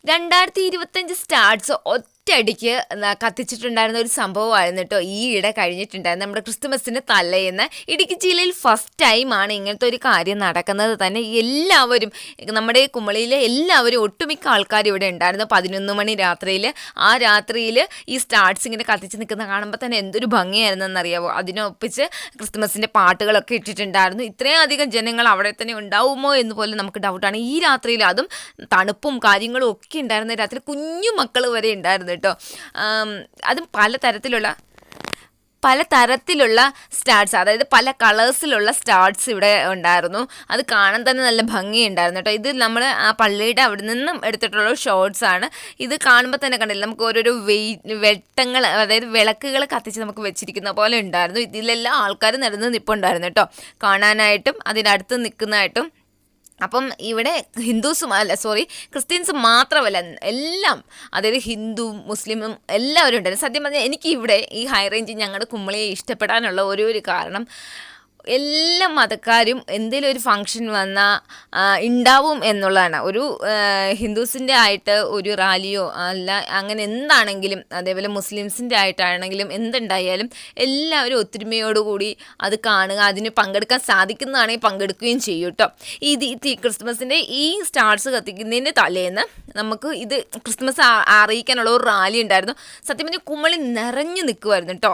2025 starts ഒറ്റയടിക്ക് കത്തിച്ചിട്ടുണ്ടായിരുന്ന ഒരു സംഭവമായിരുന്നു കേട്ടോ ഈയിടെ കഴിഞ്ഞിട്ടുണ്ടായിരുന്നു. നമ്മുടെ ക്രിസ്തുമസിന് തലേന്ന് ഇടുക്കി ജില്ലയിൽ ഫസ്റ്റ് ടൈമാണ് ഇങ്ങനത്തെ ഒരു കാര്യം നടക്കുന്നത് തന്നെ. എല്ലാവരും നമ്മുടെ കുമളിയിലെ എല്ലാവരും ഒട്ടുമിക്ക ആൾക്കാരും ഇവിടെ ഉണ്ടായിരുന്നു. 11 മണി രാത്രിയിൽ ആ രാത്രിയിൽ ഈ സ്റ്റാർട്സ് ഇങ്ങനെ കത്തിച്ച് നിൽക്കുന്ന കാണുമ്പോൾ തന്നെ എന്തൊരു ഭംഗിയായിരുന്നെന്നറിയാമോ. അതിനൊപ്പിച്ച് ക്രിസ്തുമസിൻ്റെ പാട്ടുകളൊക്കെ ഇട്ടിട്ടുണ്ടായിരുന്നു. ഇത്രയും അധികം ജനങ്ങൾ അവിടെ തന്നെ ഉണ്ടാവുമോ എന്ന് പോലും നമുക്ക് ഡൗട്ടാണ്. ഈ രാത്രിയിൽ അതും തണുപ്പും കാര്യങ്ങളും ഒക്കെ ഉണ്ടായിരുന്ന രാത്രി കുഞ്ഞു മക്കൾ വരെ ഉണ്ടായിരുന്നു കേട്ടോ. അതും പലതരത്തിലുള്ള സ്റ്റാർട്സ്, അതായത് പല കളേഴ്സിലുള്ള സ്റ്റാർട്സ് ഇവിടെ ഉണ്ടായിരുന്നു. അത് കാണാൻ തന്നെ നല്ല ഭംഗിയുണ്ടായിരുന്നു കേട്ടോ. ഇത് നമ്മൾ ആ പള്ളിയുടെ അവിടെ നിന്നും എടുത്തിട്ടുള്ള ഷോർട്സ് ആണ്. ഇത് കാണുമ്പോൾ തന്നെ കണ്ടില്ല, നമുക്ക് ഓരോരോ വെട്ടങ്ങൾ, അതായത് വിളക്കുകൾ കത്തിച്ച് നമുക്ക് വെച്ചിരിക്കുന്ന പോലെ ഉണ്ടായിരുന്നു. ഇതിലെല്ലാം ആൾക്കാർ നിരന്ന് നിൽപ്പുണ്ടായിരുന്നു കേട്ടോ, കാണാനായിട്ടും അതിനടുത്ത് നിൽക്കുന്നതായിട്ടും. അപ്പം ഇവിടെ ക്രിസ്ത്യൻസ് മാത്രമല്ല, എല്ലാം, അതായത് ഹിന്ദു മുസ്ലിമും എല്ലാവരും ഉണ്ടായിരുന്നു. സത്യം പറഞ്ഞാൽ എനിക്ക് ഇവിടെ ഈ ഹൈ റേഞ്ച് ഞങ്ങളുടെ കുമളിയെ ഇഷ്ടപ്പെടാനുള്ള ഒരു കാരണം, എല്ലാ മതക്കാരും എന്തെങ്കിലും ഒരു ഫങ്ഷൻ വന്നാൽ ഉണ്ടാവും എന്നുള്ളതാണ്. ഒരു ഹിന്ദുസിൻ്റെ ആയിട്ട് ഒരു റാലിയോ അല്ല അങ്ങനെ എന്താണെങ്കിലും, അതേപോലെ മുസ്ലിംസിൻ്റെ ആയിട്ടാണെങ്കിലും എന്തുണ്ടായാലും എല്ലാവരും ഒത്തൊരുമയോടുകൂടി അത് കാണുക, അതിന് പങ്കെടുക്കാൻ സാധിക്കുന്നതാണെങ്കിൽ പങ്കെടുക്കുകയും ചെയ്യും കേട്ടോ. ക്രിസ്മസിൻ്റെ ഈ സ്റ്റാർസ് കത്തിക്കുന്നതിൻ്റെ തലേന്ന് നമുക്ക് ഇത് ക്രിസ്മസ് അറിയിക്കാനുള്ള ഒരു റാലി ഉണ്ടായിരുന്നു. സത്യം പറഞ്ഞാൽ കുമളി നിറഞ്ഞു നിൽക്കുമായിരുന്നു കേട്ടോ.